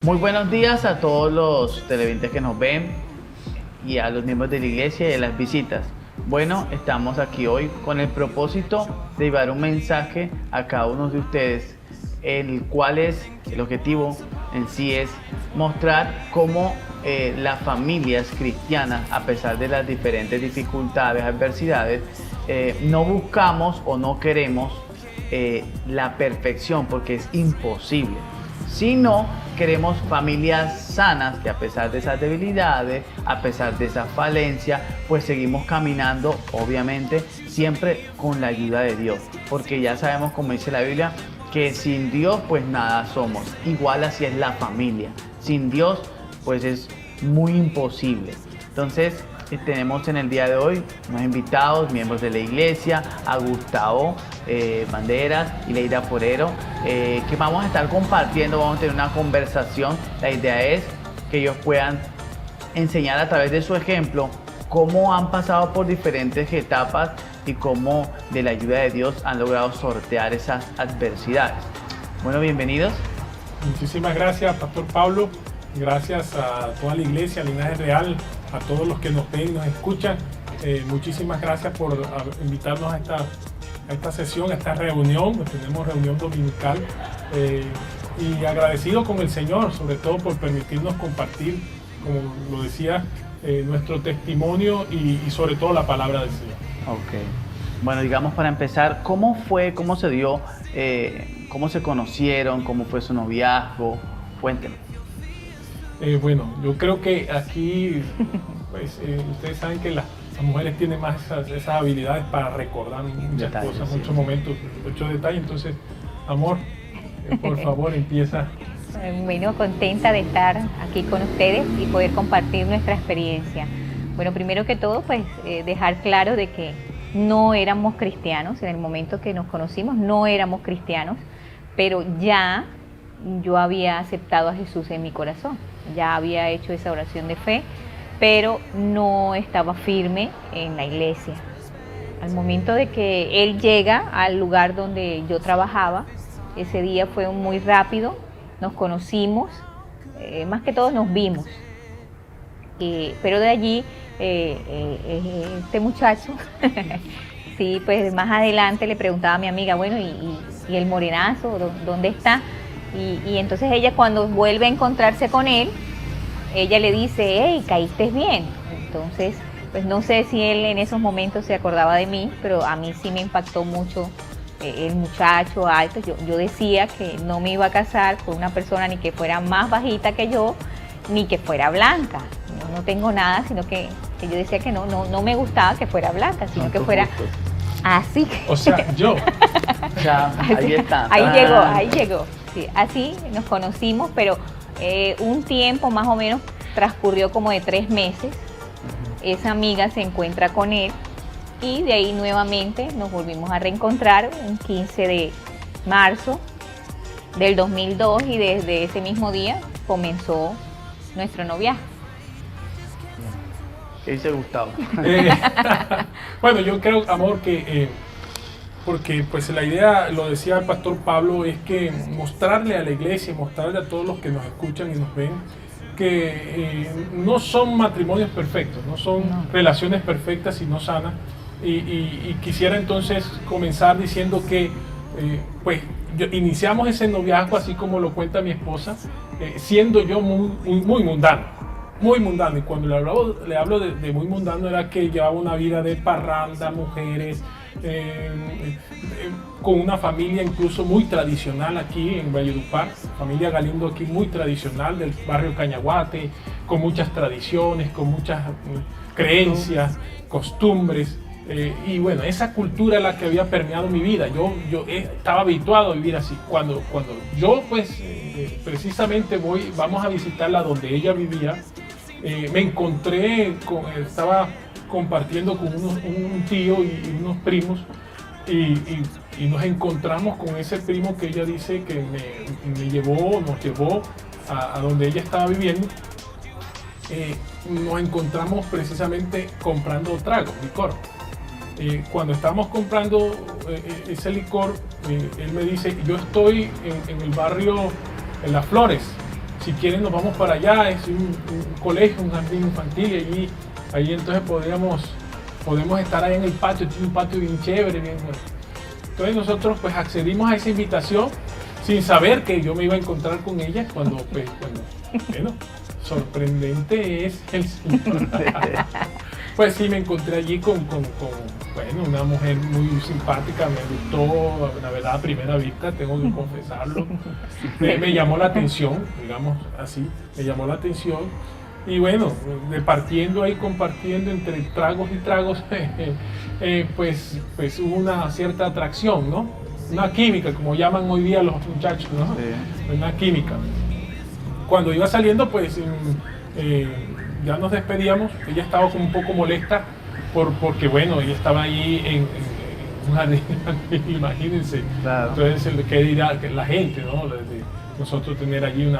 Muy buenos días a todos los televidentes que nos ven y a los miembros de la iglesia y de las visitas. Bueno, estamos aquí hoy con el propósito de llevar un mensaje a cada uno de ustedes, el cual es, el objetivo en sí es mostrar cómo las familias cristianas, a pesar de las diferentes dificultades, adversidades, no buscamos o no queremos la perfección, porque es imposible, sino queremos familias sanas que, a pesar de esas debilidades, a pesar de esa falencia, pues seguimos caminando, obviamente, siempre con la ayuda de Dios, porque ya sabemos, como dice la Biblia, que sin Dios pues nada somos. Igual así es la familia, sin Dios pues es muy imposible. Entonces tenemos en el día de hoy unos invitados, miembros de la iglesia, a Gustavo Banderas y Leida Forero, que vamos a estar compartiendo, vamos a tener una conversación. La idea es que ellos puedan enseñar a través de su ejemplo cómo han pasado por diferentes etapas y cómo de la ayuda de Dios han logrado sortear esas adversidades. Bueno, bienvenidos. Muchísimas gracias, Pastor Pablo. Gracias a toda la iglesia, Linaje Real, a todos los que nos ven y nos escuchan. Muchísimas gracias por invitarnos a esta sesión, a esta reunión. Tenemos reunión dominical. Y agradecido con el Señor, sobre todo por permitirnos compartir, como lo decía, nuestro testimonio y sobre todo la palabra del Señor. Ok. Bueno, digamos, para empezar, ¿cómo fue, cómo se dio, cómo se conocieron, cómo fue su noviazgo? Cuéntenme. Bueno, yo creo que aquí, pues, ustedes saben que las mujeres tienen más esas habilidades para recordar muchas cosas, muchos momentos, muchos detalles. Entonces, amor, por favor, empieza. Bueno, contenta de estar aquí con ustedes y poder compartir nuestra experiencia. Bueno, primero que todo, pues, dejar claro de que no éramos cristianos. En el momento que nos conocimos no éramos cristianos, pero ya yo había aceptado a Jesús en mi corazón. Ya había hecho esa oración de fe, pero no estaba firme en la iglesia. Al momento de que él llega al lugar donde yo trabajaba, ese día fue muy rápido, nos conocimos, más que todo nos vimos. Pero de allí, este muchacho, sí, pues más adelante le preguntaba a mi amiga, bueno, ¿y el morenazo, dónde está? Y entonces ella, cuando vuelve a encontrarse con él, ella le dice, hey, caíste bien. Entonces, pues no sé si él en esos momentos se acordaba de mí, pero a mí sí me impactó mucho el muchacho alto. Yo decía que no me iba a casar con una persona ni que fuera más bajita que yo, ni que fuera blanca. No tengo nada, sino que yo decía que no me gustaba que fuera blanca, sino que fuera así. O sea, yo. Ya, ahí está. Ahí llegó. Sí, así nos conocimos, pero un tiempo más o menos transcurrió como de 3 meses. Esa amiga se encuentra con él y de ahí nuevamente nos volvimos a reencontrar un 15 de marzo del 2002 y desde ese mismo día comenzó nuestro noviazgo. ¿Qué dice Gustavo? Bueno, yo creo, amor, que porque pues la idea, lo decía el pastor Pablo, es que mostrarle a la iglesia, mostrarle a todos los que nos escuchan y nos ven, que no son matrimonios perfectos, no son relaciones perfectas sino sanas. Y quisiera entonces comenzar diciendo que pues iniciamos ese noviazgo, así como lo cuenta mi esposa, siendo yo muy mundano. Muy mundano, y cuando le hablo de muy mundano era que llevaba una vida de parranda, mujeres, con una familia incluso muy tradicional aquí en Valledupar, familia Galindo aquí muy tradicional del barrio Cañaguate, con muchas tradiciones, con muchas creencias, costumbres, y bueno, esa cultura es la que había permeado mi vida. Yo estaba habituado a vivir así. Cuando yo pues precisamente vamos a visitarla donde ella vivía, me encontré estaba compartiendo con un tío y unos primos y nos encontramos con ese primo que ella dice que nos llevó a donde ella estaba viviendo. Nos encontramos precisamente comprando trago, licor. Cuando estábamos comprando ese licor, él me dice, yo estoy en el barrio, en Las Flores, si quieren nos vamos para allá, es un colegio, un jardín infantil, y allí entonces podemos estar ahí en el patio, tiene un patio bien chévere, bien bueno. Entonces nosotros pues accedimos a esa invitación sin saber que yo me iba a encontrar con ella cuando bueno, sorprendente es el Señor. Pues sí, me encontré allí con bueno, una mujer muy simpática, me gustó, la verdad, a primera vista, tengo que confesarlo. Me llamó la atención, digamos así, me llamó la atención. Y bueno, compartiendo entre tragos y tragos, pues hubo una cierta atracción, ¿no? Una química, como llaman hoy día los muchachos, ¿no? Sí. Una química. Cuando iba saliendo, pues ya nos despedíamos. Ella estaba como un poco molesta porque bueno, ella estaba ahí en un jardín, imagínense. Claro. Entonces, ¿qué dirá la gente, ¿no? Nosotros tener allí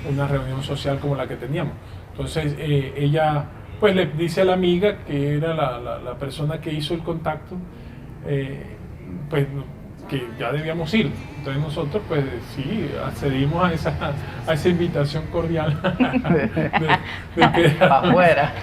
una reunión social como la que teníamos. Entonces, ella pues le dice a la amiga, que era la persona que hizo el contacto, pues que ya debíamos ir. Entonces nosotros pues sí, accedimos a esa invitación cordial de afuera.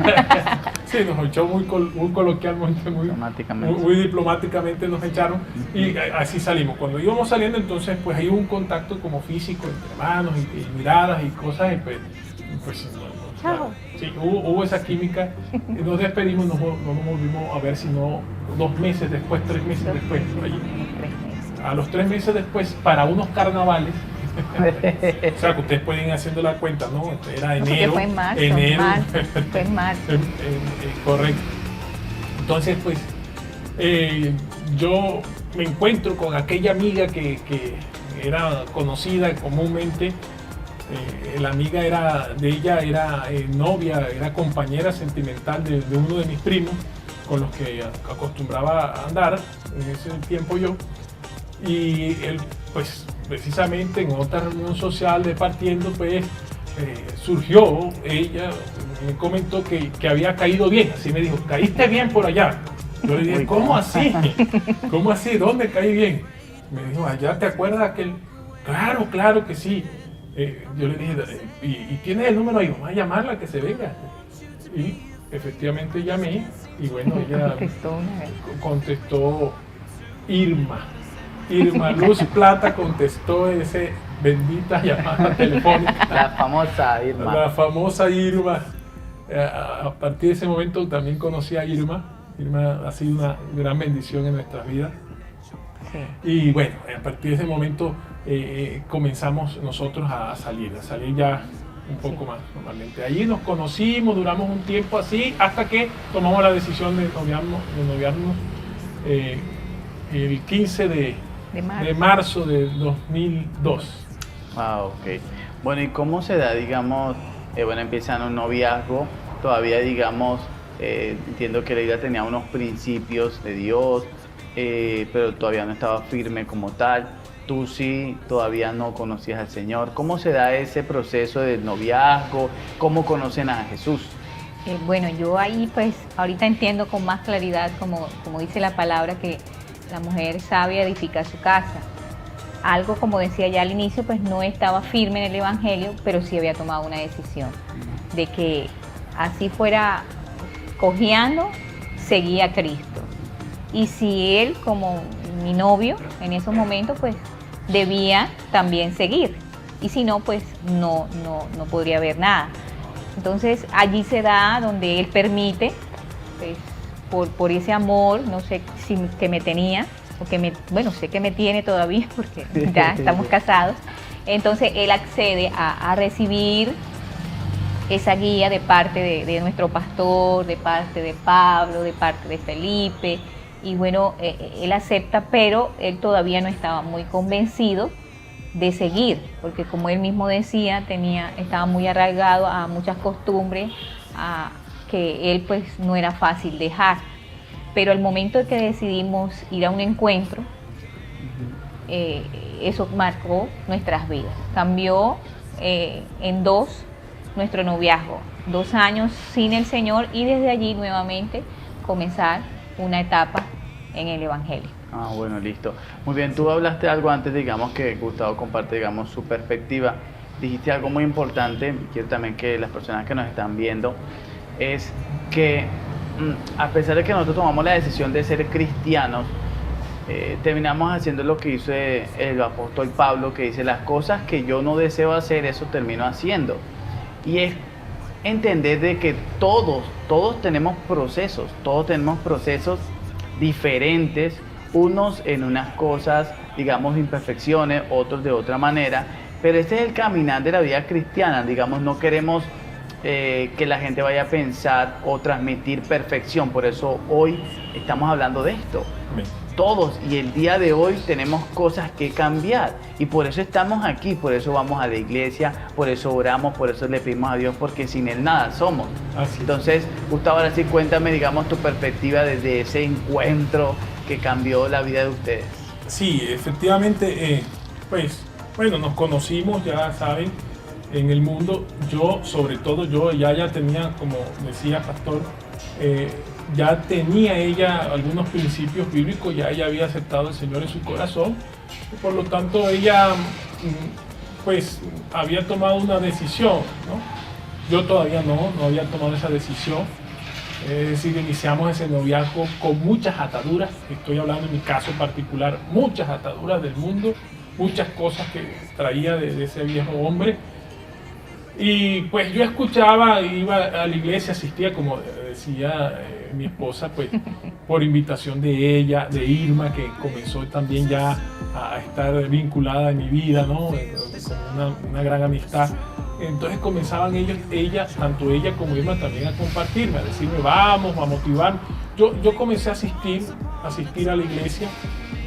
Sí, nos echó muy coloquialmente, muy diplomáticamente nos echaron, y así salimos. Cuando íbamos saliendo, entonces pues hay un contacto como físico entre manos y miradas y cosas, y pues sí, hubo esa química. Nos despedimos, no nos volvimos a ver sino 2 meses después, 3 meses después, allí. A los 3 meses después, para unos carnavales, o sea que ustedes pueden ir haciendo la cuenta, ¿no? Era enero. Fue en marzo. Fue en marzo. Correcto. Entonces, pues, yo me encuentro con aquella amiga que era conocida comúnmente. La amiga de ella era novia, era compañera sentimental de uno de mis primos, con los que acostumbraba a andar en ese tiempo yo. Y él, pues, precisamente en otra reunión social de partiendo, pues, surgió, ella me comentó que había caído bien, así me dijo, ¿caíste bien por allá? Yo le dije, ¿cómo así? ¿Cómo así? ¿Dónde caí bien? Me dijo, ¿allá te acuerdas aquel? Claro que sí. Yo le dije, ¿y tienes el número ahí? Vamos a llamarla, que se venga. Y efectivamente llamé, y bueno, ella contestó Irma Luz Plata, contestó ese bendita llamada telefónica. La famosa Irma. La famosa Irma. A partir de ese momento también conocí a Irma. Irma ha sido una gran bendición en nuestras vidas. Sí. Y bueno, a partir de ese momento comenzamos nosotros a salir ya un poco más normalmente. Allí nos conocimos, duramos un tiempo así, hasta que tomamos la decisión de noviarnos el 15 de marzo de 2002. Ah, ok. Bueno, ¿y cómo se da, digamos, empiezan un noviazgo, todavía, digamos, entiendo que Leida tenía unos principios de Dios, pero todavía no estaba firme como tal. Tú sí, todavía no conocías al Señor. ¿Cómo se da ese proceso del noviazgo? ¿Cómo conocen a Jesús? Bueno, yo ahí pues ahorita entiendo con más claridad, como dice la palabra, que la mujer sabia edifica su casa. Algo, como decía ya al inicio, pues no estaba firme en el Evangelio, pero sí había tomado una decisión de que así fuera cojeando, seguía a Cristo. Y si él, como mi novio en esos momentos, pues debía también seguir. Y si no, pues no podría haber nada. Entonces allí se da donde él permite, pues, por ese amor, no sé si que me tenía, o sé que me tiene todavía porque ya estamos casados. Entonces él accede a recibir esa guía de parte de nuestro pastor, de parte de Pablo, de parte de Felipe. Y bueno, él acepta, pero él todavía no estaba muy convencido de seguir, porque como él mismo decía, estaba muy arraigado a muchas costumbres, que él pues no era fácil dejar. Pero al momento de que decidimos ir a un encuentro, eso marcó nuestras vidas. Cambió en 2 nuestro noviazgo, 2 años sin el Señor, y desde allí nuevamente comenzar una etapa en el Evangelio. Ah, bueno, listo. Muy bien, tú hablaste algo antes, digamos, que Gustavo comparte, digamos, su perspectiva. dijiste algo muy importante, quiero también que las personas que nos están viendo, es que a pesar de que nosotros tomamos la decisión de ser cristianos, terminamos haciendo lo que hizo el apóstol Pablo, que dice: las cosas que yo no deseo hacer, eso termino haciendo. Y es entender de que todos tenemos procesos diferentes, unos en unas cosas, digamos, imperfecciones, otros de otra manera, pero este es el caminar de la vida cristiana. Digamos, no queremos que la gente vaya a pensar o transmitir perfección, por eso hoy estamos hablando de esto. Amén. Todos, y el día de hoy tenemos cosas que cambiar, y por eso estamos aquí, por eso vamos a la iglesia, por eso oramos, por eso le pedimos a Dios, porque sin Él nada somos. Así. Entonces, Gustavo, ahora sí cuéntame, digamos, tu perspectiva desde ese encuentro que cambió la vida de ustedes. Sí, efectivamente, pues, bueno, nos conocimos, ya saben, en el mundo. Yo, sobre todo, yo ya tenía, como decía Pastor, ya tenía ella algunos principios bíblicos, ya ella había aceptado al Señor en su corazón, y por lo tanto ella pues había tomado una decisión, ¿no? Yo todavía no había tomado esa decisión. Es decir, iniciamos ese noviazgo con muchas ataduras, estoy hablando en mi caso particular, muchas ataduras del mundo, muchas cosas que traía de ese viejo hombre. Y pues yo escuchaba, iba a la iglesia, asistía, como decía mi esposa, pues por invitación de ella, de Irma, que comenzó también ya a estar vinculada en mi vida, ¿no? Con una gran amistad. Entonces comenzaban tanto ella como Irma también a compartirme, a decirme vamos, a motivarme. Yo comencé a asistir a la iglesia.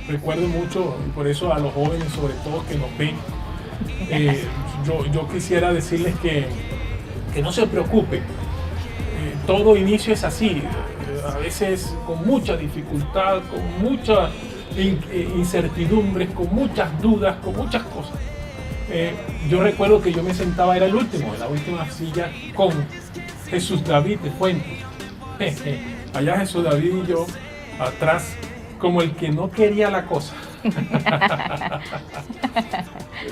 Recuerdo mucho, y por eso a los jóvenes sobre todo que nos ven, yo quisiera decirles que no se preocupen. Todo inicio es así, a veces con mucha dificultad, con muchas incertidumbres, con muchas dudas, con muchas cosas. Yo recuerdo que yo me sentaba, era el último, en la última silla con Jesús David de Fuentes. Allá Jesús David y yo atrás, como el que no quería la cosa.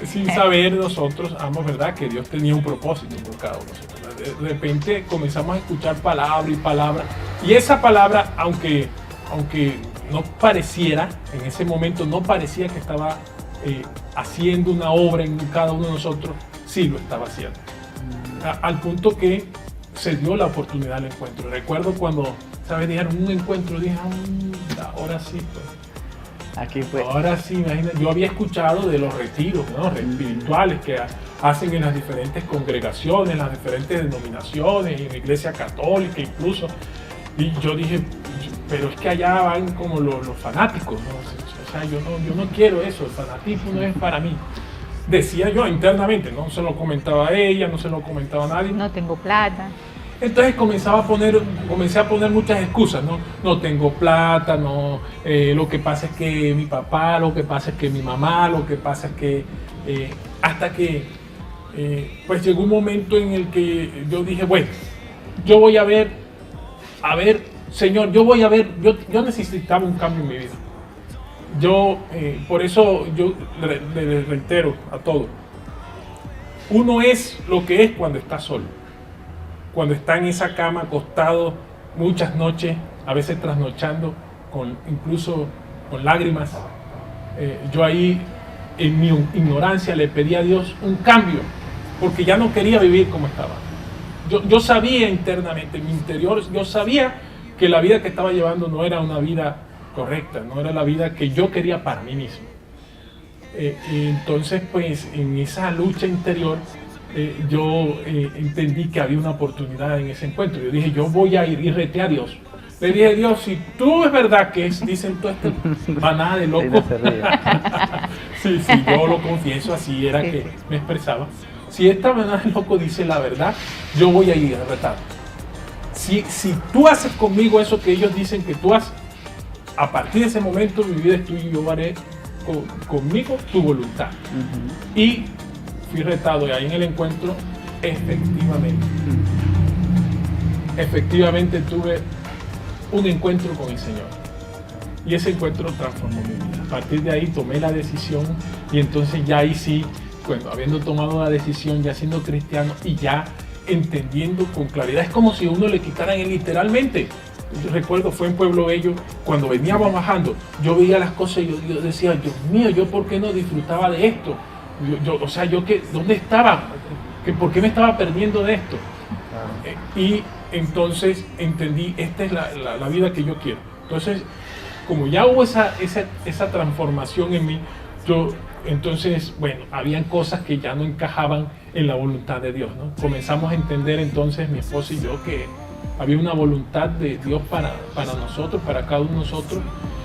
Sin saber nosotros, ¿verdad?, que Dios tenía un propósito por cada uno de nosotros. De repente comenzamos a escuchar palabra y palabra, y esa palabra, aunque no pareciera, en ese momento no parecía que estaba haciendo una obra en cada uno de nosotros, sí lo estaba haciendo. Al punto que se dio la oportunidad del encuentro. Recuerdo cuando, ¿sabes?, dijeron un encuentro, dije, ahora sí, pues. Aquí fue. Ahora sí, imagínate, yo había escuchado de los retiros, ¿no?, espirituales que hacen en las diferentes congregaciones, en las diferentes denominaciones, en la iglesia católica incluso. Y yo dije, pero es que allá van como los fanáticos, ¿no? O sea, yo no quiero eso, el fanatismo no es para mí. Decía yo internamente, no se lo comentaba a ella, no se lo comentaba a nadie. No tengo plata. Entonces comencé a poner muchas excusas, ¿no? No tengo plata, no, lo que pasa es que mi papá, lo que pasa es que mi mamá, lo que pasa es que... hasta que pues llegó un momento en el que yo dije, bueno, yo voy a ver, Señor, yo necesitaba un cambio en mi vida. Por eso yo le reitero a todos, uno es lo que es cuando está solo. Cuando está en esa cama acostado muchas noches, a veces trasnochando, incluso con lágrimas, yo ahí en mi ignorancia le pedí a Dios un cambio, porque ya no quería vivir como estaba. Yo sabía internamente, en mi interior, yo sabía que la vida que estaba llevando no era una vida correcta, no era la vida que yo quería para mí mismo. Y entonces, pues, en esa lucha interior, yo entendí que había una oportunidad en ese encuentro. Yo dije, yo voy a ir, y reté a Dios. Le dije, Dios, si tú es verdad que dicen toda esta manada de locos, sí, yo lo confieso, así era que me expresaba. Si esta manada de locos dice la verdad, yo voy a ir a retar. Si tú haces conmigo eso que ellos dicen que tú haces, a partir de ese momento mi vida es tuya y yo haré conmigo tu voluntad. Y fui retado, y ahí en el encuentro, efectivamente tuve un encuentro con el Señor, y ese encuentro transformó mi vida. A partir de ahí tomé la decisión, y entonces ya ahí sí bueno, habiendo tomado una decisión, ya siendo cristiano y ya entendiendo con claridad, es como si uno le quitaran literalmente. Yo recuerdo, fue en Pueblo Bello, cuando veníamos bajando, yo veía las cosas y yo decía, Dios mío, ¿yo por qué no disfrutaba de esto? O sea, ¿dónde estaba? ¿Por qué me estaba perdiendo de esto? Y entonces entendí, esta es la vida que yo quiero. Entonces, como ya hubo esa transformación en mí, entonces, bueno, habían cosas que ya no encajaban en la voluntad de Dios, ¿no? Comenzamos a entender entonces, mi esposa y yo, que había una voluntad de Dios para nosotros, para cada uno de nosotros,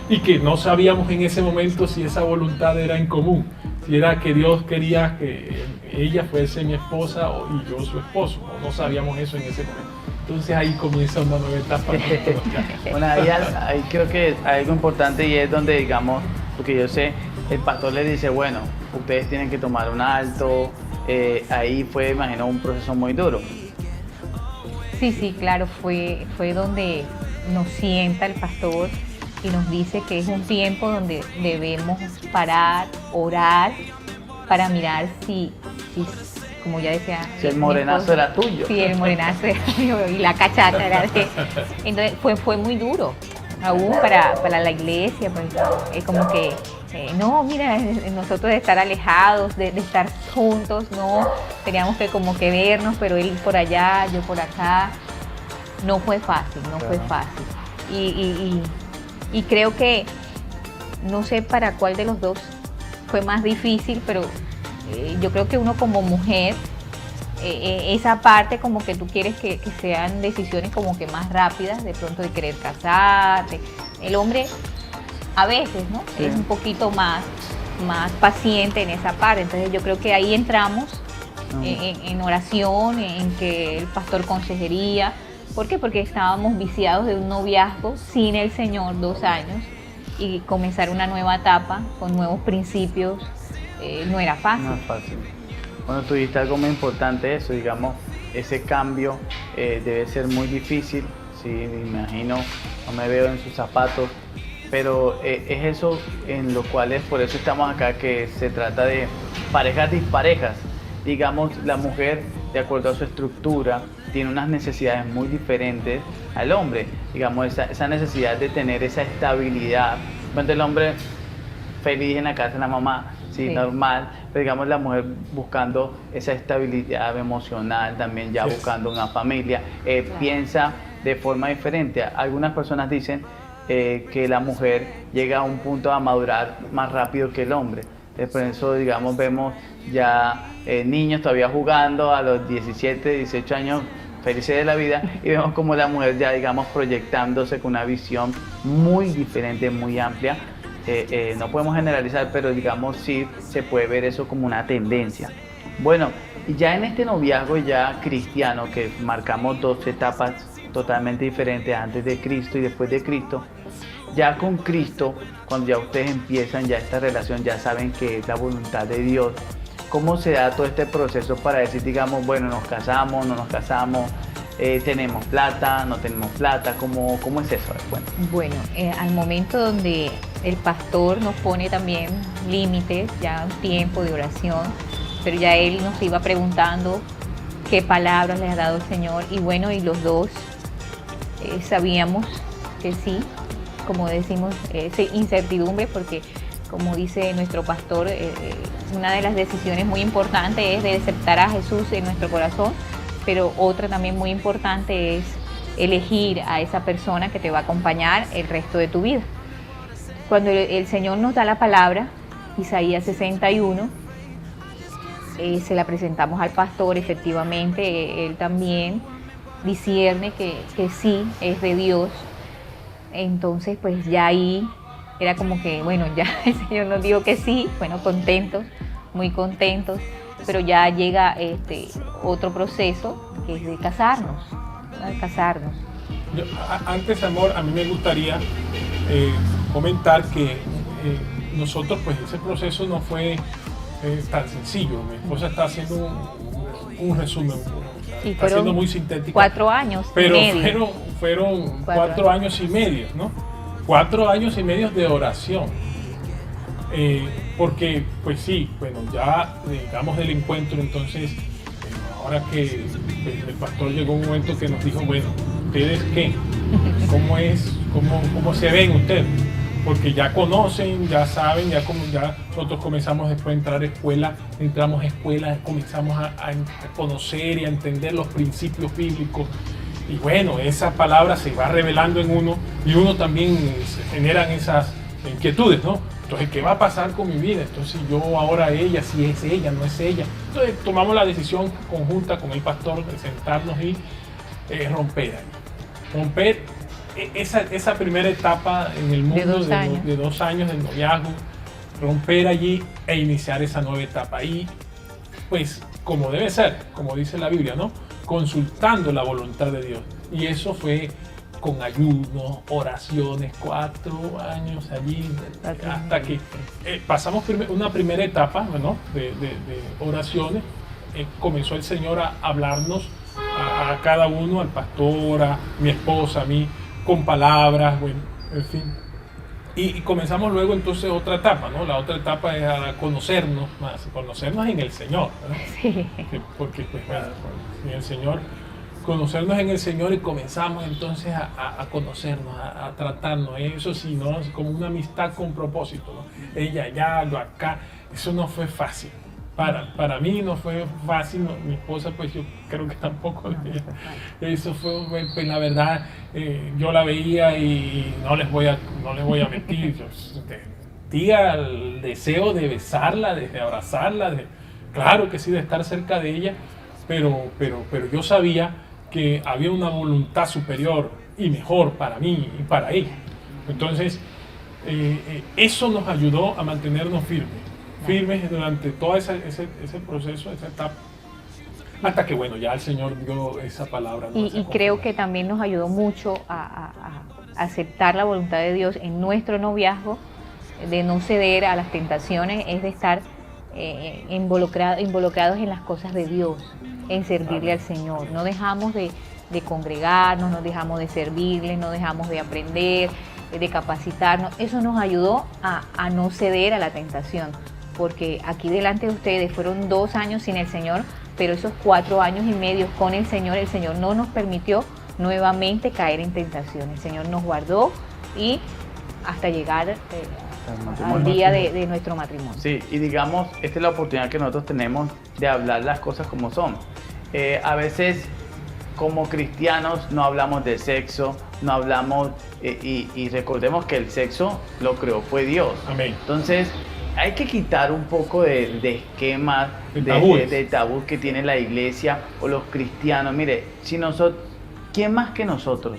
y que no sabíamos en ese momento si esa voluntad era en común, si era que Dios quería que ella fuese mi esposa y yo su esposo, no sabíamos eso en ese momento. Entonces ahí comienza una nueva etapa. Bueno, ahí creo que hay algo importante y es donde, digamos, porque yo sé, el pastor le dice, bueno, ustedes tienen que tomar un alto, ahí fue, imagino, un proceso muy duro. Sí, claro, fue donde nos sienta el pastor y nos dice que es un tiempo donde debemos parar, orar, para mirar si como ya decía, si el morenazo era tuyo. Sí, el morenazo era mío y la cachaca era de... Entonces fue muy duro, aún para la iglesia, pues es como que, no, mira, nosotros de estar alejados, de estar juntos, no, teníamos que como que vernos, pero él por allá, yo por acá, no fue fácil, fue fácil. Y creo que, no sé para cuál de los dos fue más difícil, pero yo creo que uno como mujer, esa parte como que tú quieres que sean decisiones como que más rápidas, de pronto de querer casarte. El hombre a veces, ¿no? Sí. Es un poquito más paciente en esa parte. Entonces yo creo que ahí entramos en oración, en que el pastor consejería. ¿Por qué? Porque estábamos viciados de un noviazgo sin el Señor 2 años y comenzar una nueva etapa con nuevos principios. No era fácil. No es fácil. Bueno, tú dijiste algo muy importante, eso, digamos, ese cambio debe ser muy difícil, sí, me imagino, no me veo en sus zapatos, pero es eso en lo cual es, por eso estamos acá, que se trata de parejas disparejas. Digamos, la mujer, de acuerdo a su estructura, tiene unas necesidades muy diferentes al hombre, digamos, esa necesidad de tener esa estabilidad. Bueno, el hombre feliz en la casa de la mamá, sí, normal, pero digamos la mujer buscando esa estabilidad emocional, también ya buscando una familia, piensa de forma diferente. Algunas personas dicen que la mujer llega a un punto a madurar más rápido que el hombre. Por eso, digamos, vemos ya niños todavía jugando a los 17, 18 años, felices de la vida, y vemos como la mujer ya, digamos, proyectándose con una visión muy diferente, muy amplia. No podemos generalizar, pero digamos sí se puede ver eso como una tendencia. Bueno, y ya en este noviazgo ya cristiano, que marcamos 2 etapas totalmente diferentes, antes de Cristo y después de Cristo, ya con Cristo, cuando ya ustedes empiezan ya esta relación, ya saben que es la voluntad de Dios. ¿Cómo se da todo este proceso para decir, digamos, bueno, nos casamos, no nos casamos, tenemos plata, no tenemos plata? ¿Cómo es eso? Bueno, al momento donde el pastor nos pone también límites, ya un tiempo de oración, pero ya él nos iba preguntando qué palabras le ha dado el Señor, y bueno, y los dos sabíamos que sí, como decimos, incertidumbre, porque como dice nuestro pastor, una de las decisiones muy importantes es de aceptar a Jesús en nuestro corazón, pero otra también muy importante es elegir a esa persona que te va a acompañar el resto de tu vida. Cuando el Señor nos da la palabra, Isaías 61, se la presentamos al pastor, efectivamente, él también discierne que sí, es de Dios. Entonces, pues ya ahí era como que, bueno, ya el Señor nos dijo que sí, bueno, contentos, muy contentos, pero ya llega otro proceso que es de casarnos, ¿no? De casarnos. Antes, amor, a mí me gustaría comentar que nosotros, pues ese proceso no fue tan sencillo. Mi esposa está haciendo un resumen, sí, está siendo muy sintético. 4 años pero y medio. fueron 4 años y medio, ¿no? 4 años y medio de oración. porque pues sí, bueno, ya digamos del encuentro, entonces ahora que el pastor llegó un momento que nos dijo, bueno, ¿ustedes qué? ¿Cómo es? ¿Cómo se ven ustedes? Porque ya conocen, ya saben, ya nosotros comenzamos después a entrar a escuela, entramos a escuelas, comenzamos a conocer y a entender los principios bíblicos. Y bueno, esa palabra se va revelando en uno y uno también se generan esas inquietudes, ¿no? Entonces, ¿qué va a pasar con mi vida? Entonces, yo ahora ella, si es ella, no es ella. Entonces, tomamos la decisión conjunta con el pastor de sentarnos y romper esa primera etapa en el mundo de 2 años del noviazgo, romper allí e iniciar esa nueva etapa. Y pues, como debe ser, como dice la Biblia, ¿no? Consultando la voluntad de Dios. Y eso fue con ayuno, oraciones, 4 años allí, hasta que pasamos una primera etapa, ¿no? de oraciones. Comenzó el Señor a hablarnos a cada uno, al pastor, a mi esposa, a mí, con palabras, bueno, en fin. Y comenzamos luego entonces otra etapa, ¿no? La otra etapa es a conocernos más, conocernos en el Señor, ¿no? Sí. Porque pues bueno, en el Señor, conocernos en el Señor, y comenzamos entonces a conocernos, a tratarnos, eso sí, ¿no? Como una amistad con propósito, ¿no? Ella allá, yo acá, eso no fue fácil. Para mí no fue fácil, no, mi esposa pues yo creo que tampoco. Eso fue, pues la verdad, yo la veía y no les voy a mentir, yo sentía el deseo de besarla, de abrazarla, claro que sí, de estar cerca de ella, pero yo sabía que había una voluntad superior y mejor para mí y para ella. Entonces, eso nos ayudó a mantenernos firmes durante todo ese proceso, esa etapa, hasta que bueno, ya el Señor dio esa palabra. Y creo que también nos ayudó mucho a aceptar la voluntad de Dios en nuestro noviazgo, de no ceder a las tentaciones, es de estar involucrados en las cosas de Dios, en servirle al Señor. No dejamos de congregarnos, no dejamos de servirle, no dejamos de aprender, de capacitarnos. Eso nos ayudó a no ceder a la tentación, porque aquí delante de ustedes fueron 2 años sin el Señor, pero esos 4 años y medio con el Señor no nos permitió nuevamente caer en tentación. El Señor nos guardó y hasta llegar al día de nuestro matrimonio. Sí, y digamos, esta es la oportunidad que nosotros tenemos de hablar las cosas como son. A veces, como cristianos, no hablamos de sexo, no hablamos, y recordemos que el sexo lo creó fue Dios. Amén. Entonces, hay que quitar un poco de esquemas, de tabú que tiene la iglesia o los cristianos. Mire, ¿quién más que nosotros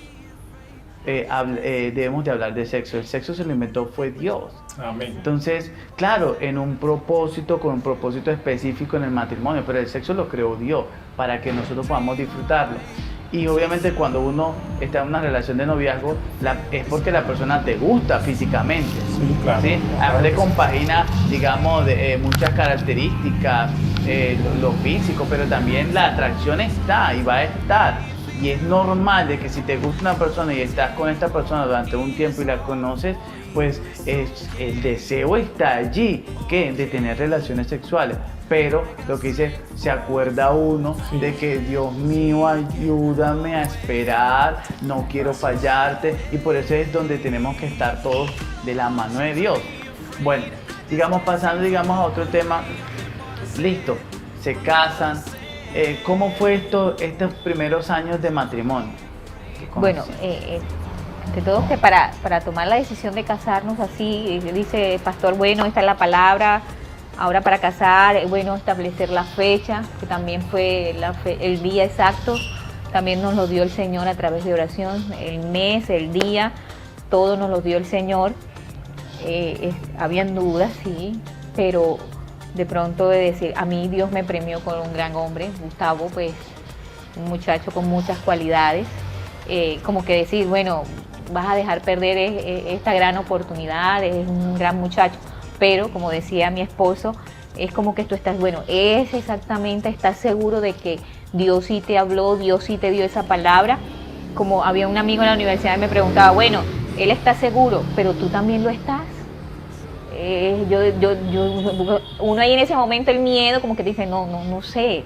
debemos de hablar de sexo? El sexo se lo inventó fue Dios. Amén. Entonces, claro, con un propósito específico en el matrimonio, pero el sexo lo creó Dios para que nosotros podamos disfrutarlo. Y obviamente cuando uno está en una relación de noviazgo, es porque la persona te gusta físicamente. Sí, claro. ¿Sí? Además le compagina, digamos, muchas características, lo físico, pero también la atracción está y va a estar. Y es normal de que si te gusta una persona y estás con esta persona durante un tiempo y la conoces, pues el deseo está allí, de tener relaciones sexuales. Pero lo que dice, se acuerda uno de que Dios mío, ayúdame a esperar, no quiero fallarte, y por eso es donde tenemos que estar todos de la mano de Dios. Bueno, pasando a otro tema, listo, se casan. ¿Cómo fue estos primeros años de matrimonio? Bueno, ante todo que para tomar la decisión de casarnos así, dice el pastor, bueno, esta es la palabra. Ahora para casar, bueno, establecer la fecha, que también fue el día exacto, también nos lo dio el Señor a través de oración, el mes, el día, todo nos lo dio el Señor. Habían dudas, sí, pero de pronto de decir, a mí Dios me premió con un gran hombre, Gustavo, pues un muchacho con muchas cualidades, como que decir, bueno, vas a dejar perder esta gran oportunidad, es un gran muchacho. Pero, como decía mi esposo, es como que tú estás, bueno, estás seguro de que Dios sí te habló, Dios sí te dio esa palabra. Como había un amigo en la universidad y me preguntaba, bueno, él está seguro, pero tú también lo estás. uno ahí en ese momento el miedo como que dice, no sé,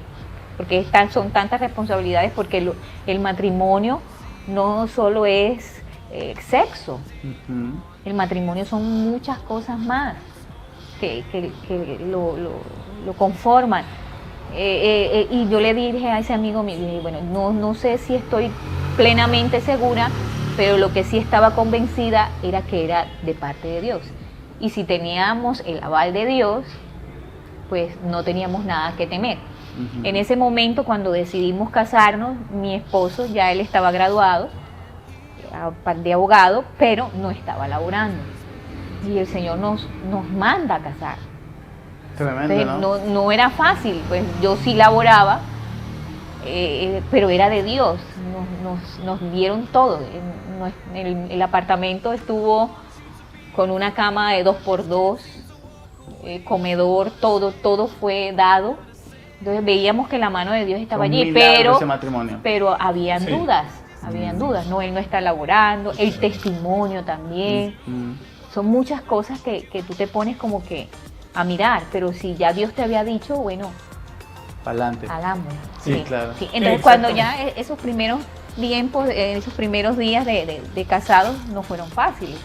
porque son tantas responsabilidades, porque el matrimonio no solo es sexo, el matrimonio son muchas cosas más que lo conforman. Y yo le dije a ese amigo mío, bueno, no sé si estoy plenamente segura, pero lo que sí estaba convencida era que era de parte de Dios. Y si teníamos el aval de Dios, pues no teníamos nada que temer. En ese momento, cuando decidimos casarnos, mi esposo, ya él estaba graduado de abogado, pero no estaba laborando. Y el Señor nos manda a casar. Tremendo, entonces, no era fácil, pues yo sí laboraba, pero era de Dios. Nos dieron todo. El apartamento estuvo con una cama de 2x2, comedor, todo fue dado. Entonces veíamos que la mano de Dios estaba allí, pero habían dudas, no, él no está laborando, el testimonio también. Son muchas cosas que tú te pones como que a mirar, pero si ya Dios te había dicho, bueno, pa'lante. Hagamos. Sí, claro. Sí. Entonces cuando ya esos primeros tiempos, esos primeros días de casados no fueron fáciles.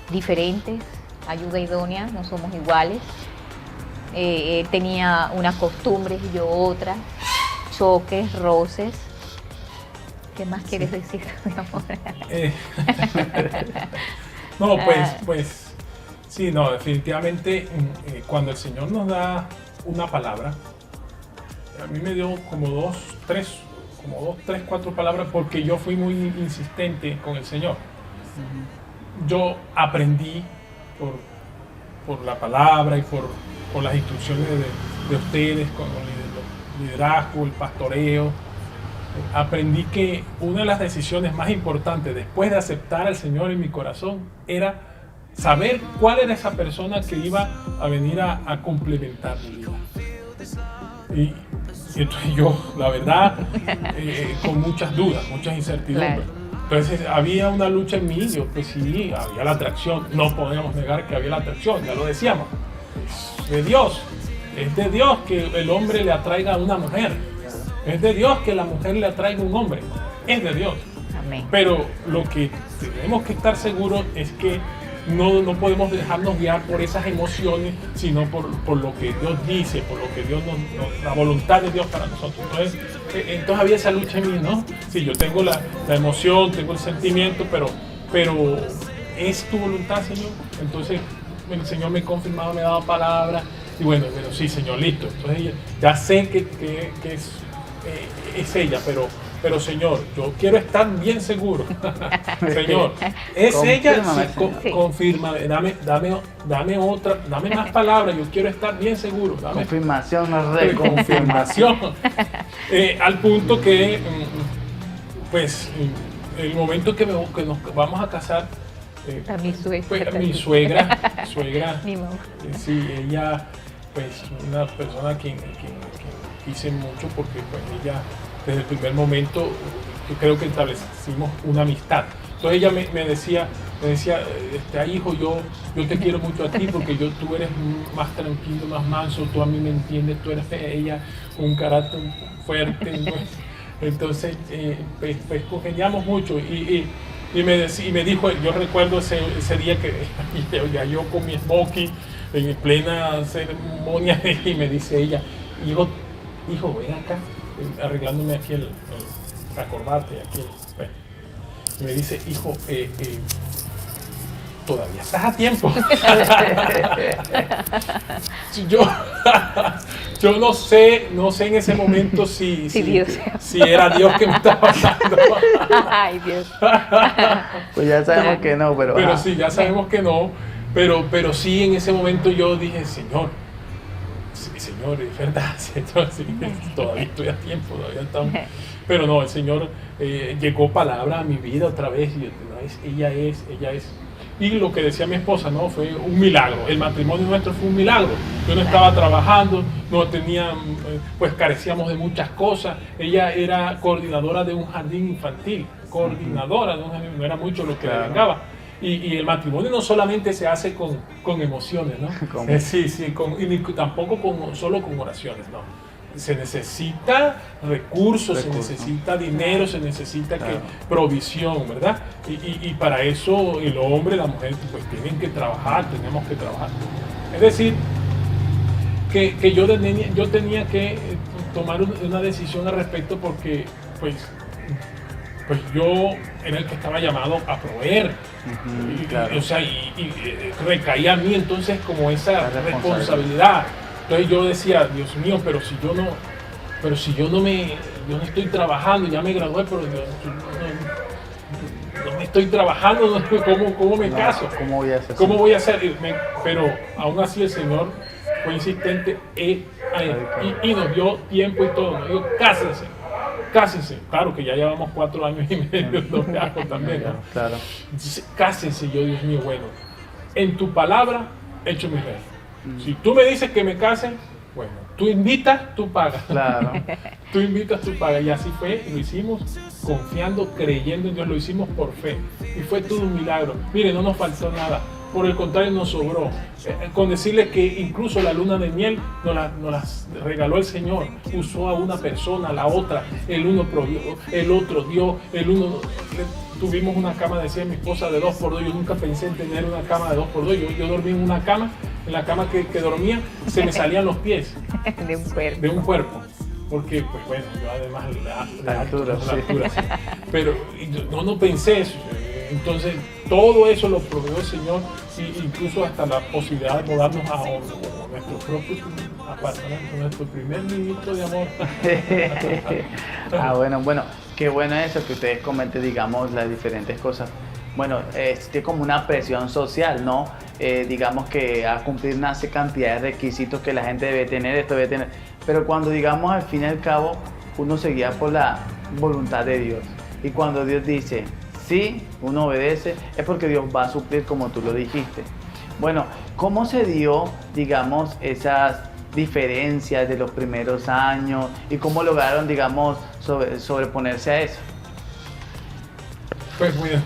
Diferentes, ayuda idónea, no somos iguales. Él tenía unas costumbres y yo otras, choques, roces. ¿Qué más quieres decir, mi amor? No, pues, sí, no, definitivamente cuando el Señor nos da una palabra, a mí me dio como dos, tres, cuatro palabras, porque yo fui muy insistente con el Señor. Yo aprendí por la palabra y por las instrucciones de ustedes, con el liderazgo, el pastoreo. Aprendí que una de las decisiones más importantes después de aceptar al Señor en mi corazón era saber cuál era esa persona que iba a venir a complementar mi vida. Y entonces yo, la verdad, con muchas dudas, muchas incertidumbres. Claro. Entonces había una lucha en mí, yo pues sí, había la atracción, no podíamos negar que había la atracción, ya lo decíamos, es de Dios que el hombre le atraiga a una mujer, es de Dios que la mujer le atraiga a un hombre, es de Dios. Amén. Pero lo que tenemos que estar seguros es que no podemos dejarnos guiar por esas emociones, sino por lo que Dios dice, por lo que Dios la voluntad de Dios para nosotros. Entonces había esa lucha en mí, ¿no? Sí, yo tengo la emoción, tengo el sentimiento, pero es tu voluntad, Señor. Entonces el Señor me confirmaba, me daba palabras, y bueno, sí, Señor, listo. Entonces ya sé que es ella, pero Señor, yo quiero estar bien seguro. Señor, ¿es ella? Sí, confírmame, dame otra, dame más palabras, yo quiero estar bien seguro. Dame confirmación, no reconfirmación. Confirmación. Al punto que, pues, el momento que nos vamos a casar, mi suegra, mi mamá. Sí, ella, pues, una persona que quise mucho, porque pues ella, desde el primer momento, yo creo que establecimos una amistad. Entonces ella me decía, hijo, yo te quiero mucho a ti, porque tú eres más tranquilo, más manso, tú a mí me entiendes, tú eres ella, un carácter fuerte, ¿no? Entonces pues congeniamos mucho y me dijo, yo recuerdo ese día que ya yo con mi smoking en plena ceremonia, y me dice ella, hijo, ven acá, arreglándome aquí la corbata y aquí y me dice, hijo, todavía estás a tiempo. yo no sé en ese momento si era Dios que me estaba hablando. Ay, Dios. Pues ya sabemos que no, pero sí, ya sabemos que no, pero sí, en ese momento yo dije, Señor, es verdad, Señor, sí, todavía estoy a tiempo, todavía estamos. Pero no, el Señor llegó palabra a mi vida otra vez, y ella es. Y lo que decía mi esposa, ¿no? Fue un milagro. El matrimonio nuestro fue un milagro. Yo no estaba trabajando, no tenía, pues carecíamos de muchas cosas. Ella era coordinadora de un jardín infantil, no era mucho lo que le vengaba. Y el matrimonio no solamente se hace con emociones, ¿no? ¿Cómo? Sí, y tampoco solo con oraciones, no. Se necesita recursos, se necesita dinero, se necesita provisión, ¿verdad? Y para eso el hombre y la mujer pues tienen que trabajar, tenemos que trabajar. Es decir, que yo tenía que tomar una decisión al respecto porque pues yo era el que estaba llamado a proveer. Claro. O sea, y recaía a mí entonces como esa responsabilidad. Entonces yo decía, Dios mío, pero si yo no estoy trabajando, ya me gradué, pero yo no estoy trabajando, ¿cómo me caso? ¿Cómo voy a hacer? ¿Cómo voy a hacer? Pero aún así el Señor fue insistente y nos dio tiempo y todo. Nos dijo, cásense. Claro que ya llevamos 4 años y medio de noviazgo también, ¿no? Claro. Cásense, Dios mío, bueno, en tu palabra hecho mi rey. Si tú me dices que me case, bueno, tú invitas, tú pagas. Claro. Tú invitas, tú pagas. Y así fue, lo hicimos confiando, creyendo en Dios, lo hicimos por fe. Y fue todo un milagro. Mire, no nos faltó nada. Por el contrario, nos sobró. Con decirle que incluso la luna de miel nos las regaló el Señor. Usó a una persona, a la otra. El uno provió, el otro dio, tuvimos una cama, decía mi esposa, de 2x2. Yo nunca pensé en tener una cama de 2x2. Yo dormí en una cama, en la cama que dormía, se me salían los pies. De un cuerpo. Porque, pues bueno, yo además la altura, sí. Pero yo no pensé eso. Entonces, todo eso lo proveyó el Señor, incluso hasta la posibilidad de mudarnos a nuestro propio apartamento, nuestro primer niñito de amor. Bueno, qué bueno eso que ustedes comenten, digamos, las diferentes cosas. Bueno, existe como una presión social, ¿no? Digamos que a cumplir una cantidad de requisitos que la gente debe tener, esto debe tener. Pero cuando, digamos, al fin y al cabo, uno se guía por la voluntad de Dios. Y cuando Dios dice, sí, uno obedece, es porque Dios va a suplir como tú lo dijiste. Bueno, ¿cómo se dio, digamos, esas diferencias de los primeros años y cómo lograron, digamos, sobreponerse a eso? Pues bueno,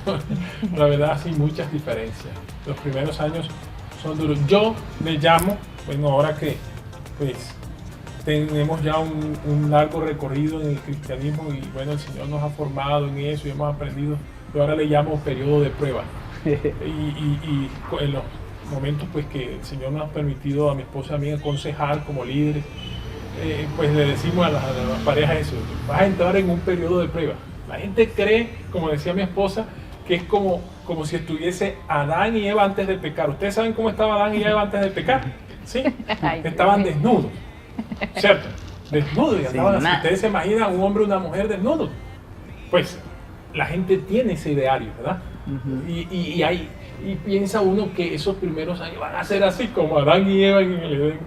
la verdad sí, muchas diferencias. Los primeros años son duros. Yo me llamo, bueno, ahora que pues tenemos ya un largo recorrido en el cristianismo y bueno, el Señor nos ha formado en eso y hemos aprendido. Yo ahora le llamo periodo de prueba. y en los momentos pues que el Señor nos ha permitido a mi esposa y a mí aconsejar como líderes, pues le decimos a las parejas eso, vas a entrar en un periodo de prueba. La gente cree, como decía mi esposa, que es como si estuviese Adán y Eva antes de pecar. ¿Ustedes saben cómo estaba Adán y Eva antes de pecar? ¿Sí? Estaban desnudos, ¿cierto? Desnudos. Y andaban así. Ustedes se imaginan un hombre y una mujer desnudos. Pues la gente tiene ese ideario, ¿verdad? Y piensa uno que esos primeros años van a ser así como Adán y Eva en el Edén.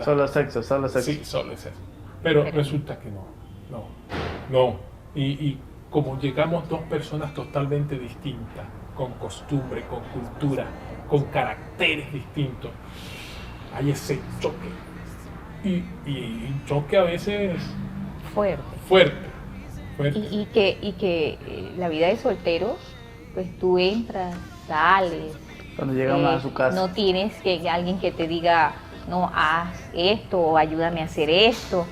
Solo sexo. Sí, solo sexo. Pero resulta que no. Y como llegamos dos personas totalmente distintas, con costumbre, con cultura, con caracteres distintos, hay ese choque. Y un choque a veces fuerte. Y que la vida de solteros, pues tú entras, sales. Cuando llegamos a su casa. No tienes alguien que te diga, no, haz esto o ayúdame a hacer esto.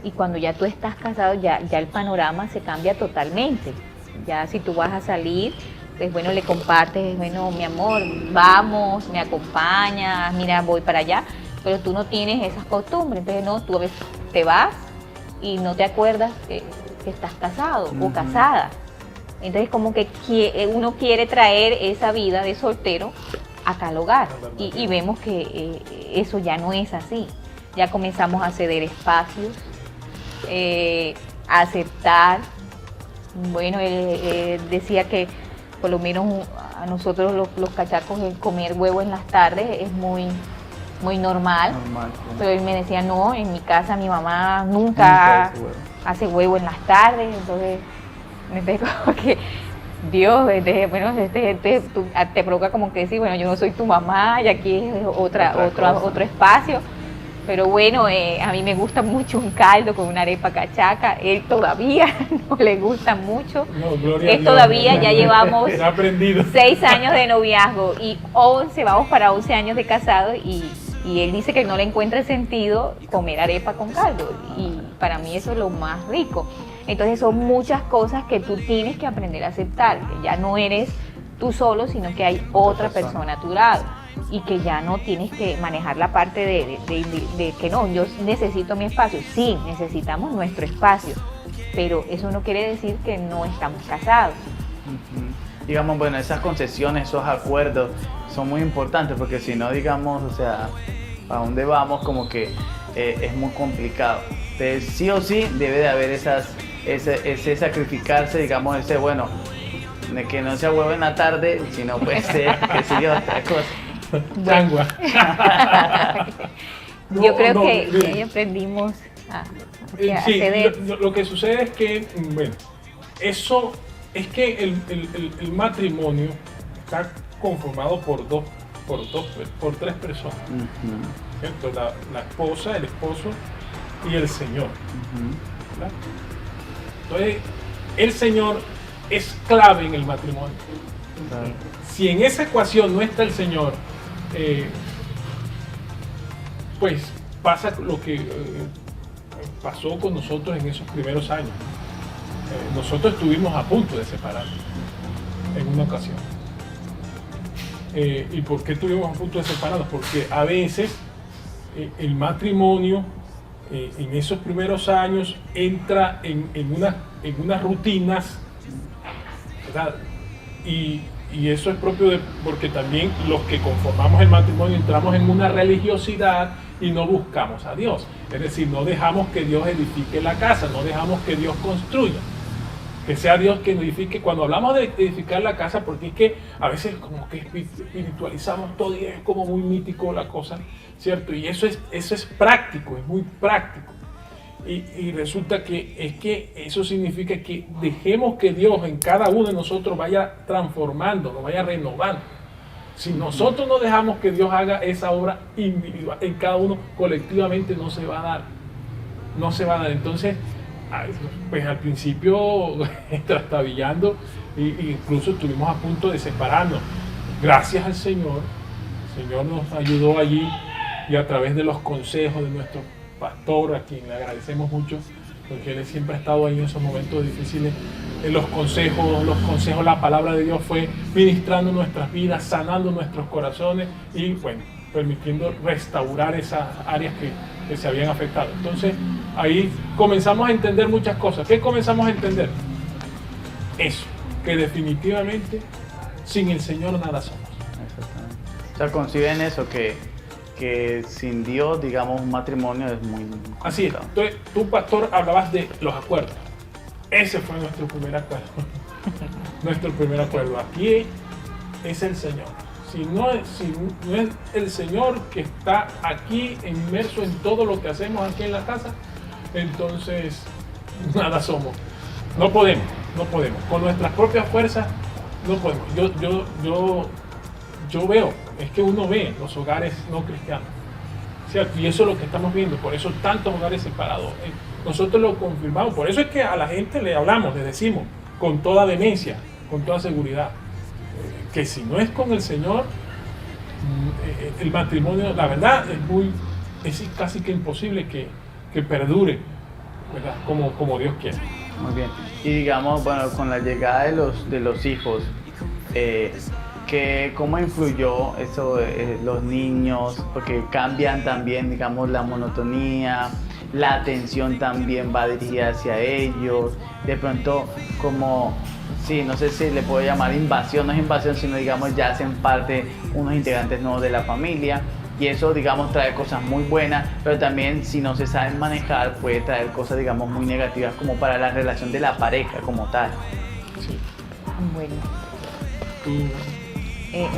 Y cuando ya tú estás casado, ya el panorama se cambia totalmente. Ya si tú vas a salir, pues bueno, le compartes, bueno, mi amor, vamos, me acompañas, mira, voy para allá. Pero tú no tienes esas costumbres. Entonces, no, tú a veces te vas y no te acuerdas que estás casado o casada. Entonces, como que uno quiere traer esa vida de soltero acá al hogar. Y vemos que eso ya no es así. Ya comenzamos a ceder espacios. A aceptar. Bueno, él decía que por lo menos a nosotros los cachacos el comer huevo en las tardes es muy normal, sí. Pero él me decía, no, en mi casa mi mamá nunca hace huevo en las tardes. Entonces como que Dios, bueno, te provoca como que decir, bueno, yo no soy tu mamá y aquí es otro espacio. Pero bueno, a mí me gusta mucho un caldo con una arepa cachaca. Él todavía no le gusta mucho. No, gloria a Él Dios. todavía, ya llevamos He aprendido. 6 años de noviazgo y 11, vamos para 11 años de casado y él dice que no le encuentra sentido comer arepa con caldo y para mí eso es lo más rico. Entonces son muchas cosas que tú tienes que aprender a aceptar, que ya no eres tú solo, sino que hay otra persona a tu lado y que ya no tienes que manejar la parte de que no, yo necesito mi espacio. Sí, necesitamos nuestro espacio, pero eso no quiere decir que no estamos casados. Digamos, bueno, esas concesiones, esos acuerdos son muy importantes porque si no, digamos, o sea, a dónde vamos como que es muy complicado. Entonces, sí o sí debe de haber ese sacrificarse, digamos, ese, bueno, de que no sea huevo en la tarde, sino puede ser, que sé yo, otra cosa. Changua. Yo creo No, que mire. ahí aprendimos a Sí, ceder. lo que sucede es que, bueno, eso es que el matrimonio está conformado por tres personas, ¿cierto? La esposa, el esposo y el Señor. ¿Verdad? Entonces, el Señor es clave en el matrimonio. Claro. Si en esa ecuación no está el Señor, pues pasa lo que pasó con nosotros en esos primeros años. Nosotros estuvimos a punto de separarnos en una ocasión. ¿Y por qué estuvimos a punto de separarnos? Porque a veces el matrimonio en esos primeros años entra en unas rutinas, ¿verdad? Y eso es propio porque también los que conformamos el matrimonio entramos en una religiosidad y no buscamos a Dios. Es decir, no dejamos que Dios edifique la casa, no dejamos que Dios construya. Que sea Dios quien edifique. Cuando hablamos de edificar la casa, porque es que a veces como que espiritualizamos todo y es como muy mítico la cosa, ¿cierto? Y eso es práctico, es muy práctico. Y resulta que eso significa que dejemos que Dios en cada uno de nosotros vaya transformando, nos vaya renovando. Si nosotros no dejamos que Dios haga esa obra individual en cada uno, colectivamente no se va a dar. No se va a dar. Entonces, pues al principio trastabillando, incluso estuvimos a punto de separarnos. Gracias al Señor, el Señor nos ayudó allí y a través de los consejos de nuestro pastor, a quien le agradecemos mucho, porque él siempre ha estado ahí en esos momentos difíciles. Los consejos, la palabra de Dios fue ministrando nuestras vidas, sanando nuestros corazones y bueno, permitiendo restaurar esas áreas que se habían afectado. Entonces, ahí comenzamos a entender muchas cosas. ¿Qué comenzamos a entender? Eso, que definitivamente sin el Señor nada somos. Exactamente. O sea, conciben eso, que sin Dios, digamos, un matrimonio es muy Así es. complicado. Entonces, tú, pastor, hablabas de los acuerdos. Ese fue nuestro primer acuerdo. Nuestro primer acuerdo. Aquí es el Señor. Si no es el Señor que está aquí inmerso en todo lo que hacemos aquí en la casa, entonces nada somos. No podemos. Con nuestras propias fuerzas no podemos. Yo veo, es que uno ve los hogares no cristianos, ¿cierto? Y eso es lo que estamos viendo, por eso tantos hogares separados. Nosotros lo confirmamos, por eso es que a la gente le hablamos, le decimos, con toda vehemencia, con toda seguridad, que si no es con el Señor, el matrimonio, la verdad, es casi que imposible que perdure, ¿verdad? Como Dios quiere. Muy bien. Y digamos, bueno, con la llegada de los hijos, ¿cómo influyó eso los niños? Porque cambian también, digamos, la monotonía, la atención también va dirigida hacia ellos. De pronto, como, sí, no sé si le puedo llamar invasión, no es invasión, sino digamos ya hacen parte unos integrantes nuevos de la familia. Y eso, digamos, trae cosas muy buenas, pero también si no se saben manejar puede traer cosas, digamos, muy negativas como para la relación de la pareja como tal. Sí. Bueno. Tú-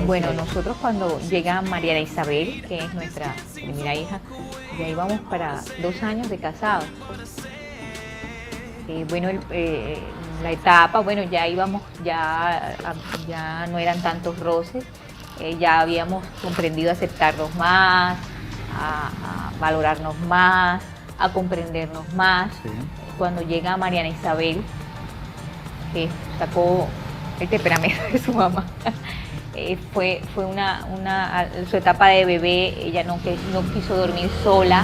Bueno, nosotros cuando llega María Isabel, que es nuestra primera hija, ya íbamos para 2 años de casados. Bueno, la etapa, bueno, ya íbamos, ya no eran tantos roces, ya habíamos comprendido a aceptarnos más, valorarnos más, a comprendernos más. Sí. Cuando llega Mariana Isabel, que sacó el temperamento de su mamá, fue su etapa de bebé, ella no quiso dormir sola,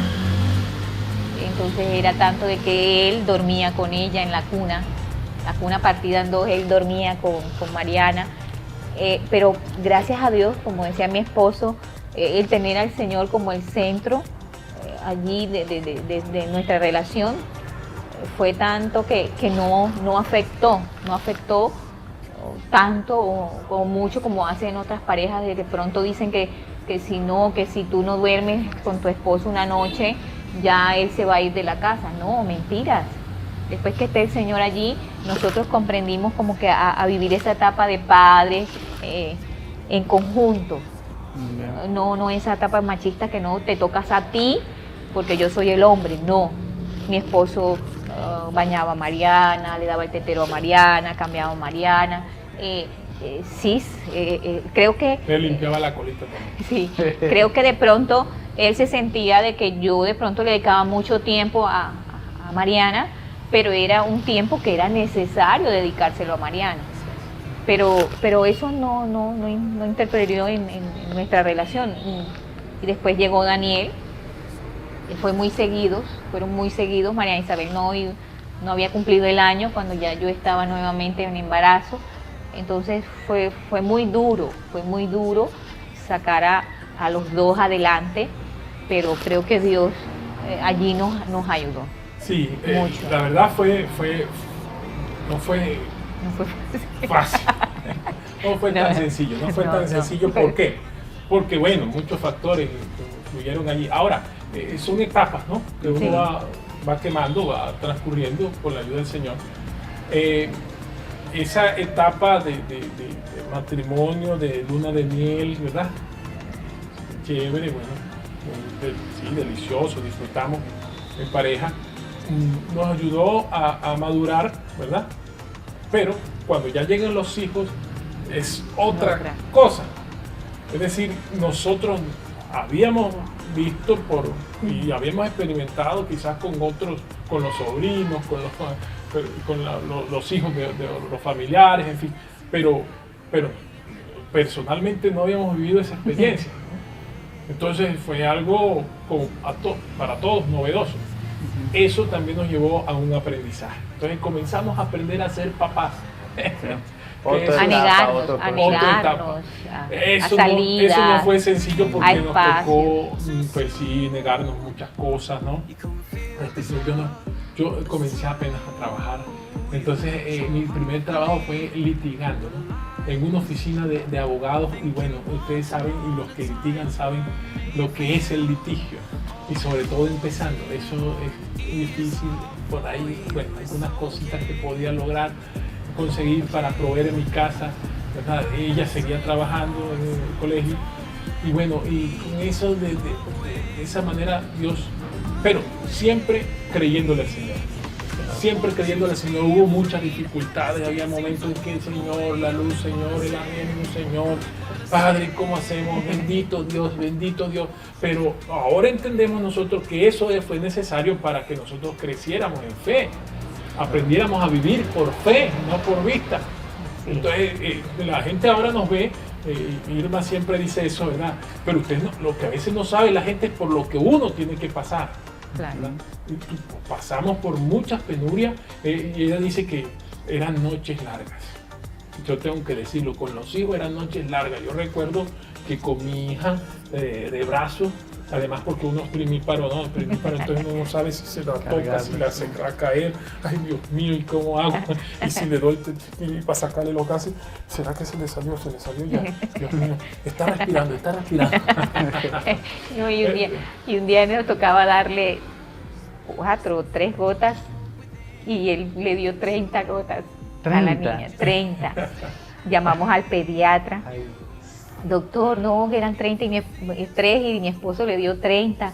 entonces era tanto de que él dormía con ella en la cuna partida en dos, él dormía con Mariana, pero gracias a Dios, como decía mi esposo, el tener al Señor como el centro allí de nuestra relación, fue tanto que no afectó tanto o mucho como hacen otras parejas, de pronto dicen que si tú no duermes con tu esposo una noche, ya él se va a ir de la casa. No, mentiras. Después que esté el Señor allí, nosotros comprendimos como que a vivir esa etapa de padres en conjunto. No esa etapa machista que no te tocas a ti porque yo soy el hombre. No, mi esposo bañaba a Mariana, le daba el tetero a Mariana, cambiaba a Mariana. Sí, creo que... Le limpiaba la colita también. Sí, creo que de pronto él se sentía de que yo de pronto le dedicaba mucho tiempo a Mariana, pero era un tiempo que era necesario dedicárselo a Mariana. Pero eso no interfirió en nuestra relación. Y después llegó Daniel, fueron muy seguidos. Mariana Isabel no había cumplido el año cuando ya yo estaba nuevamente en embarazo. Entonces fue muy duro sacar a los dos adelante, pero creo que Dios allí nos ayudó. Sí, mucho. La verdad no fue fácil, no fue tan sencillo, sencillo. ¿Por qué? Porque bueno, muchos factores influyeron allí. Ahora, son etapas, ¿no? Que uno Sí. va quemando, va transcurriendo con la ayuda del Señor. Esa etapa de matrimonio, de luna de miel, ¿verdad? Chévere, bueno, sí, delicioso, disfrutamos en pareja. Nos ayudó a madurar, ¿verdad? Pero cuando ya llegan los hijos es otra cosa. Es decir, nosotros habíamos visto y habíamos experimentado quizás con otros, con los sobrinos, con los hijos de los familiares, en fin, pero personalmente no habíamos vivido esa experiencia, ¿no? Entonces fue algo para todos novedoso. Eso también nos llevó a un aprendizaje. Entonces comenzamos a aprender a ser papás. Otra A etapa, negarnos, Eso no fue sencillo porque nos tocó, pues sí, negarnos muchas cosas, ¿no? Yo comencé apenas a trabajar. Entonces mi primer trabajo fue litigando, ¿no? En una oficina de abogados, y bueno, ustedes saben, y los que litigan saben lo que es el litigio, y sobre todo empezando, eso es difícil. Por ahí, bueno, algunas cositas que podía lograr conseguir para proveer en mi casa, ¿verdad? Ella seguía trabajando en el colegio, y bueno, y con eso de esa manera Dios, pero siempre creyéndole al Señor. Siempre creyéndole al Señor. Hubo muchas dificultades, había momentos en que el Señor, la luz, Señor, el ánimo, Señor, Padre, ¿cómo hacemos? Bendito Dios, pero ahora entendemos nosotros que eso fue necesario para que nosotros creciéramos en fe, aprendiéramos a vivir por fe, no por vista. Entonces la gente ahora nos ve, Irma siempre dice eso, ¿verdad? Pero usted lo que a veces no sabe la gente es por lo que uno tiene que pasar. Claro. Y pasamos por muchas penurias, y ella dice que eran noches largas. Yo tengo que decirlo, con los hijos eran noches largas. Yo recuerdo que con mi hija de brazo, además porque uno es primíparo, entonces uno no sabe si se la toca, si la se va a caer, ay Dios mío, ¿y cómo hago? Y si le doy para sacarle lo que hace, ¿será que se le salió ya? Dios mío, está respirando. No, y un día nos tocaba darle 4 o 3 gotas y él le dio 30 gotas a la niña, 30. Llamamos al pediatra. Ay. Doctor, no, que eran 3 y mi esposo le dio 30.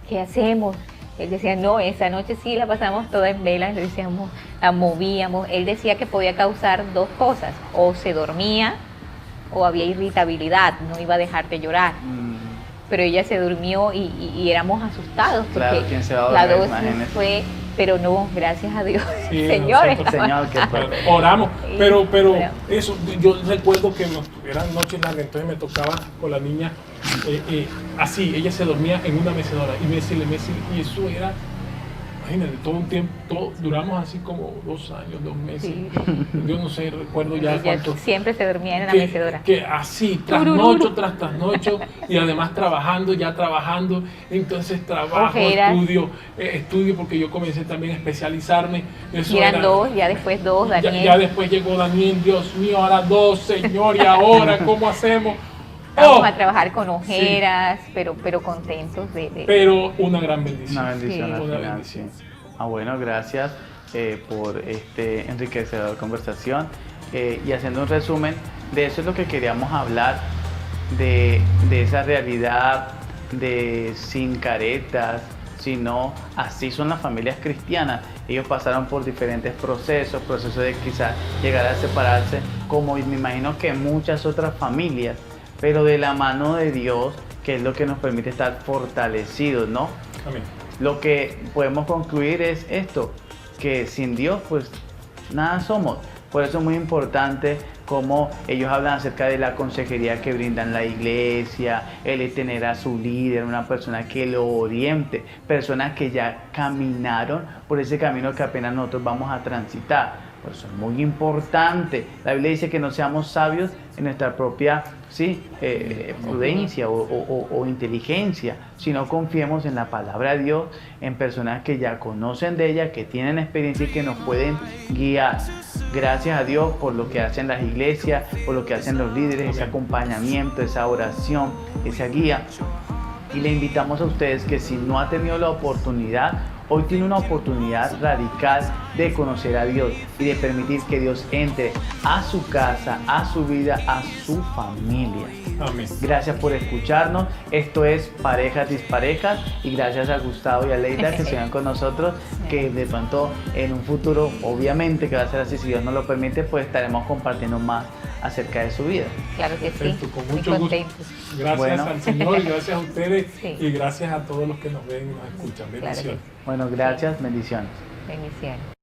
¿Qué hacemos? Él decía, no, esa noche sí la pasamos toda en vela, le decíamos, la movíamos. Él decía que podía causar 2 cosas, o se dormía o había irritabilidad, no iba a dejar de llorar. pero ella se durmió y éramos asustados porque Claro, ¿quién se va a la dormir? dosis Imagínese. fue, pero no, gracias a Dios, Sí, señores. nosotros- Señor, que Bueno, oramos, pero Bueno. eso, yo recuerdo que eran noches largas, entonces me tocaba con la niña así, ella se dormía en una mecedora y y eso era, imagínate, todo un tiempo, duramos así como 2 años, 2 meses, Sí. yo no sé, recuerdo ya Ella cuánto. siempre se dormía en la Que, mecedora. que así, trasnocho tras trasnocho, y además trabajando, entonces trabajo, Ojeras. estudio porque yo comencé también a especializarme. Eso Y eran era- 2, ya después 2, ya, Daniel. ya después llegó Daniel, Dios mío, ahora 2, Señor, y ahora, ¿cómo hacemos? Vamos Oh, a trabajar con ojeras, pero contentos de pero una gran bendición. Una bendición Sí. al Una final, bendición. sí. Bueno, gracias por este enriquecedor conversación. Y haciendo un resumen, de eso es lo que queríamos hablar, de esa realidad de sin caretas, sino así son las familias cristianas. Ellos pasaron por diferentes procesos de quizás llegar a separarse, como me imagino que muchas otras familias, pero de la mano de Dios, que es lo que nos permite estar fortalecidos, ¿no? Amén. Lo que podemos concluir es esto, que sin Dios pues nada somos. Por eso es muy importante como ellos hablan acerca de la consejería que brindan la iglesia, el tener a su líder, una persona que lo oriente, personas que ya caminaron por ese camino que apenas nosotros vamos a transitar. Por eso es muy importante. La Biblia dice que no seamos sabios en nuestra propia prudencia o inteligencia, sino confiemos en la palabra de Dios, en personas que ya conocen de ella, que tienen experiencia y que nos pueden guiar. Gracias a Dios por lo que hacen las iglesias, por lo que hacen los líderes, ese acompañamiento, esa oración, esa guía. Y le invitamos a ustedes que si no ha tenido la oportunidad, hoy tiene una oportunidad radical de conocer a Dios y de permitir que Dios entre a su casa, a su vida, a su familia. Amén. Gracias por escucharnos. Esto es Parejas Disparejas y gracias a Gustavo y a Leida que sigan con nosotros, que de pronto en un futuro, obviamente que va a ser así, si Dios nos lo permite, pues estaremos compartiendo más acerca de su vida. Claro que sí, Perfecto, con muy mucho gusto. contentos. Gracias Bueno. al Señor y gracias a ustedes Sí. y gracias a todos los que nos ven y nos escuchan. Claro que Bendiciones. sí. Bueno, gracias, bendiciones. Bendiciones.